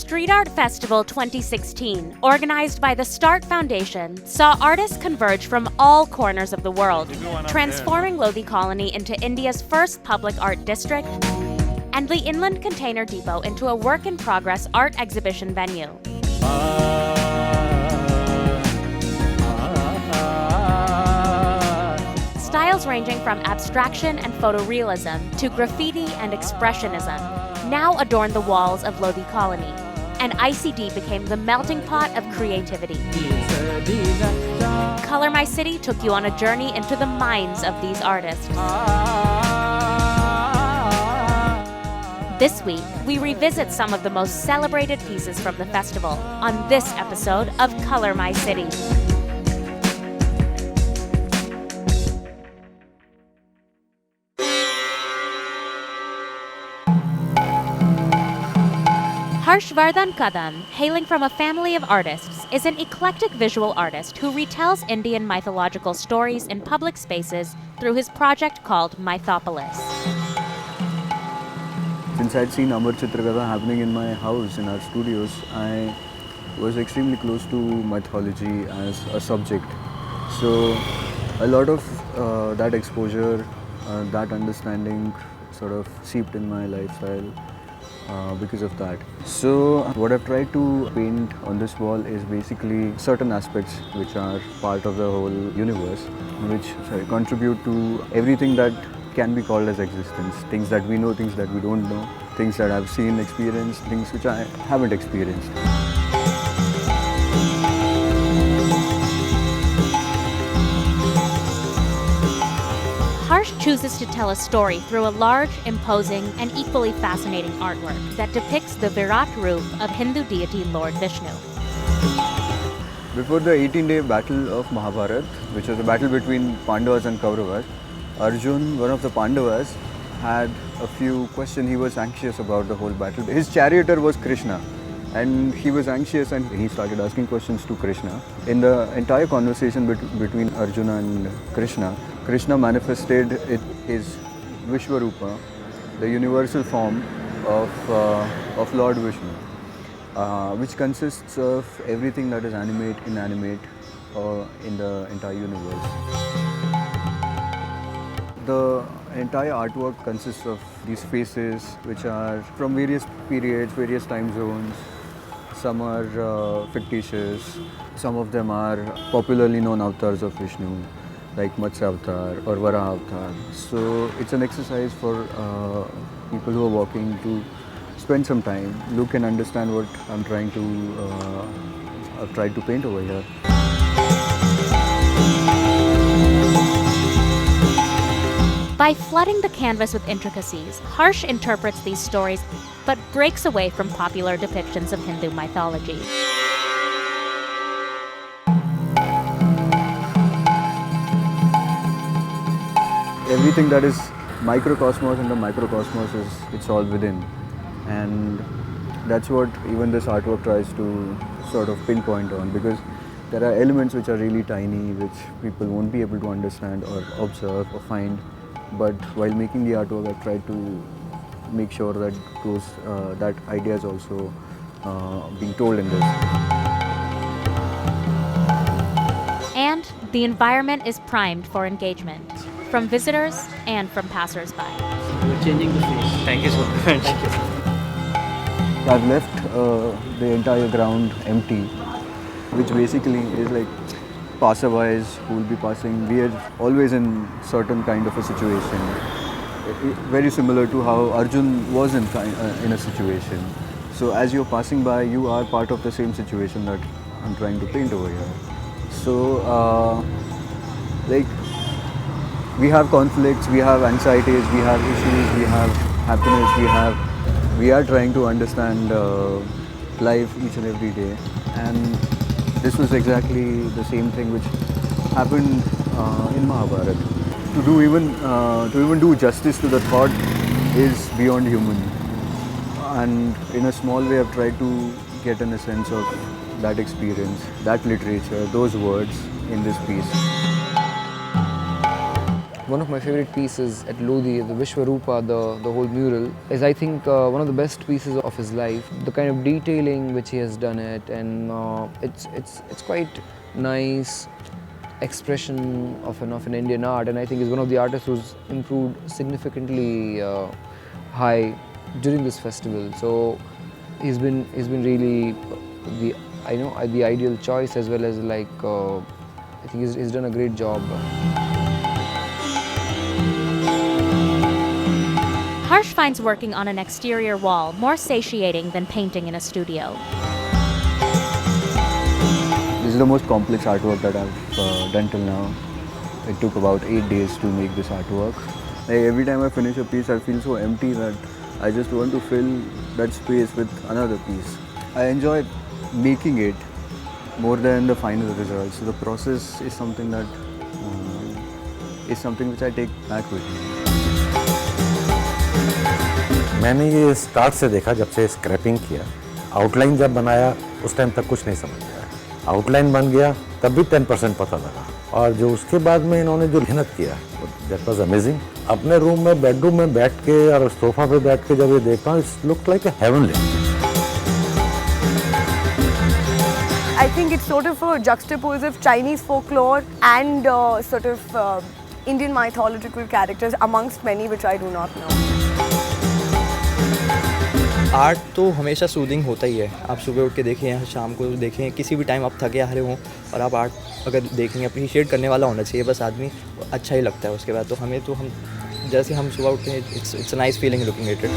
Street Art Festival 2016, organized by the st+art Foundation, saw artists converge from all corners of the world, transforming Lodhi Colony into India's first public art district and the Inland Container Depot into a work-in-progress art exhibition venue. Styles ranging from abstraction and photorealism to graffiti and expressionism now adorn the walls of Lodhi Colony, and ICD became the melting pot of creativity. Color My City took you on a journey into the minds of these artists. This week, we revisit some of the most celebrated pieces from the festival on this episode of Color My City. Harshvardhan Kadam, hailing from a family of artists, is an eclectic visual artist who retells Indian mythological stories in public spaces through his project called Mythopolis. Since I'd seen Amar Chitrakatha happening in my house, in our studios, I was extremely close to mythology as a subject. So a lot of that exposure, that understanding sort of seeped in my lifestyle because of that. So what I've tried to paint on this wall is basically certain aspects which are part of the whole universe, which contribute to everything that can be called as existence. Things that we know, things that we don't know, things that I've seen, experienced, things which I haven't experienced. Harsh chooses to tell a story through a large, imposing, and equally fascinating artwork that depicts the Virat Roop of Hindu deity Lord Vishnu. Before the 18-day battle of Mahabharat, which was a battle between Pandavas and Kauravas, Arjun, one of the Pandavas, had a few questions. He was anxious about the whole battle. His charioteer was Krishna, and he was anxious and he started asking questions to Krishna. In the entire conversation between Arjuna and Krishna, Krishna manifested his Vishwarupa, the universal form of Lord Vishnu, which consists of everything that is animate, inanimate in the entire universe. The entire artwork consists of these faces which are from various periods, various time zones. Some are fictitious, some of them are popularly known avatars of Vishnu, like Matsya Avatar or Varaha Avatar. So it's an exercise for people who are walking to spend some time, look and understand what I've tried to paint over here. By flooding the canvas with intricacies, Harsh interprets these stories but breaks away from popular depictions of Hindu mythology. Everything that is microcosmos and the microcosmos it's all within, and that's what even this artwork tries to sort of pinpoint on, because there are elements which are really tiny which people won't be able to understand or observe or find. But while making the artwork, I've tried to make sure that that idea is also being told in this. And the environment is primed for engagement, from visitors and from passers-by. You're changing the face. Thank you so much. Thank you. I've left the entire ground empty, which basically is like passerbys who will be passing. We are always in certain kind of a situation, very similar to how Arjun was in a situation. So as you're passing by, you are part of the same situation that I'm trying to paint over here. So like we have conflicts, we have anxieties, we have issues, we have happiness, we are trying to understand life each and every day. And this was exactly the same thing which happened in Mahabharat. To even do justice to the thought is beyond human. And in a small way, I've tried to get in a sense of that experience, that literature, those words in this piece. One of my favorite pieces at Lodhi, the Vishwarupa, the whole mural, is I think one of the best pieces of his life. The kind of detailing which he has done it, and it's quite nice expression of an Indian art, and I think he's one of the artists who's improved significantly high during this festival. So he's been really the ideal choice, as well as like I think he's done a great job. Harsh finds working on an exterior wall more satiating than painting in a studio. This is the most complex artwork that I've done till now. It took about 8 days to make this artwork. Like every time I finish a piece, I feel so empty that I just want to fill that space with another piece. I enjoy making it more than the final results. So the process is something that which I take back with me. मैंने ये start से देखा, जब से scrapping किया, outline जब बनाया उस टाइम तक कुछ नहीं समझ आया, आउटलाइन बन गया तब भी 10% पता लगा, और जो उसके बाद में इन्होंने जो मेहनत किया, दैट वाज अमेजिंग। अपने रूम में बेडरूम में बैठ के और सोफा पे बैठ के जब ये देखता हूँ, it's look like a heavenly. I think it's sort of a juxtapose of Chinese folklore and sort of Indian mythological characters amongst many which I do not know. Art तो हमेशा सूदिंग होता ही है। आप सुबह उठ के देखें या शाम को देखें, किसी भी टाइम आप थके हारे हों और आप आर्ट अगर देखेंगे, अप्रिशिएट करने वाला होना चाहिए बस आदमी, अच्छा ही लगता है। उसके बाद तो हम जैसे हम सुबह उठते हैं, it's a nice feeling looking at it.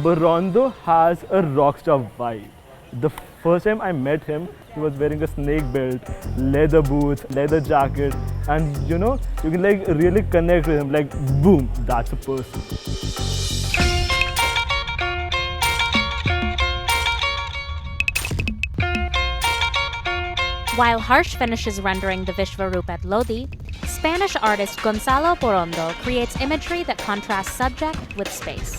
Borondo has a rockstar vibe. The first time I met him, he was wearing a snake belt, leather boots, leather jacket, and you know, you can like really connect with him, like boom, that's a person. While Harsh finishes rendering the Vishwarupa at Lodhi, Spanish artist Gonzalo Borondo creates imagery that contrasts subject with space.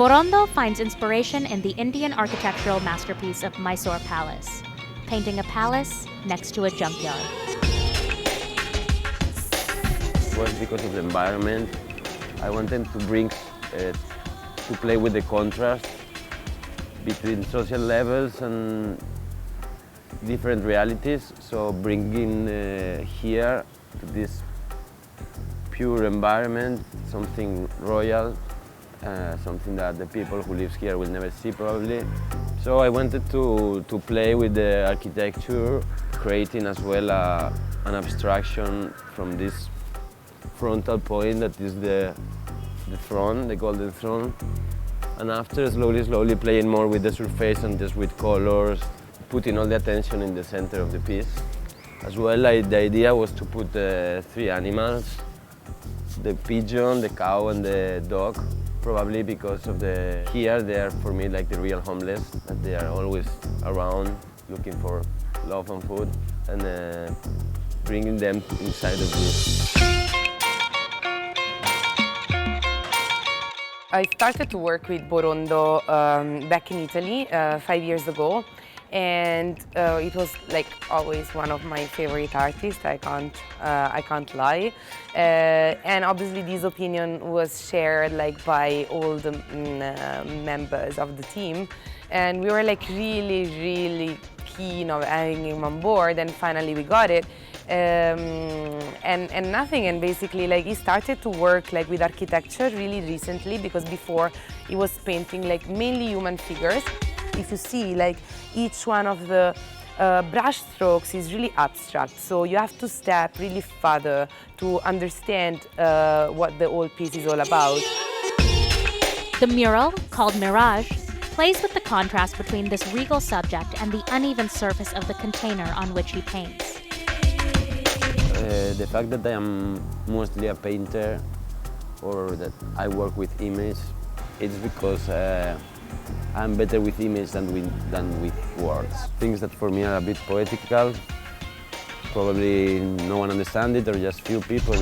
Borondo finds inspiration in the Indian architectural masterpiece of Mysore Palace, painting a palace next to a junkyard. It was because of the environment. I wanted to to play with the contrast between social levels and different realities. So bringing here to this pure environment, something royal, something that the people who live here will never see probably. So I wanted to play with the architecture, creating as well an abstraction from this frontal point that is the throne, the golden throne. And after slowly playing more with the surface and just with colors, putting all the attention in the center of the piece. As well, the idea was to put three animals, the pigeon, the cow and the dog. Probably because of here they are for me like the real homeless, that they are always around looking for love and food, and bringing them inside of this. I started to work with Borondo back in Italy 5 years ago, and it was like always one of my favorite artists. I can't lie, and obviously this opinion was shared like by all the members of the team, and we were like really keen of having him on board, and finally we got it. And basically like he started to work like with architecture really recently, because before he was painting like mainly human figures. If you see like each one of the brush strokes is really abstract, so you have to step really further to understand what the whole piece is all about. The mural, called Mirage, plays with the contrast between this regal subject and the uneven surface of the container on which he paints. The fact that I am mostly a painter or that I work with image, it's because I'm better with image than with words. Things that for me are a bit poetical, probably no one understands it or just few people.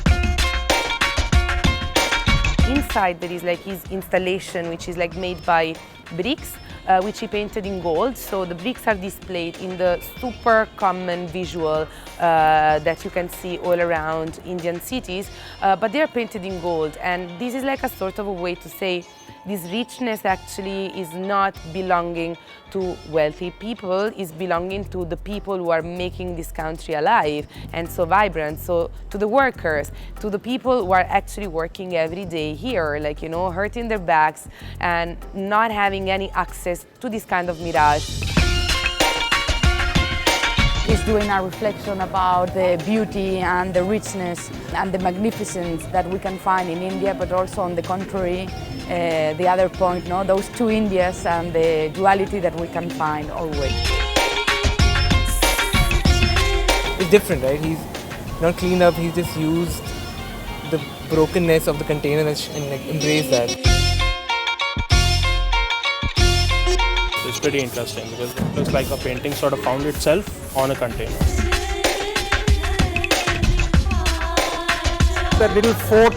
Inside there is like his installation, which is like made by bricks, which he painted in gold. So the bricks are displayed in the super common visual that you can see all around Indian cities, but they are painted in gold. And this is like a sort of a way to say this richness actually is not belonging to wealthy people, is belonging to the people who are making this country alive and so vibrant. So to the workers, to the people who are actually working every day here, like, you know, hurting their backs and not having any access to this kind of mirage. Is doing a reflection about the beauty and the richness and the magnificence that we can find in India, but also on the contrary, the other point, no, those two Indias and the duality that we can find always. It's different, right? He's not cleaned up, he's just used the brokenness of the container and like embraced that. It's pretty interesting because it looks like a painting sort of found itself on a container. That little fort,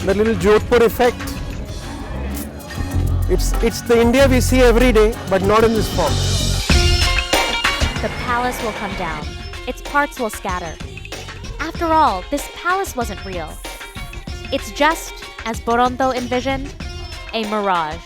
the little Jodhpur effect, it's the India we see every day, but not in this form. The palace will come down. Its parts will scatter. After all, this palace wasn't real. It's just, as Boronto envisioned, a mirage.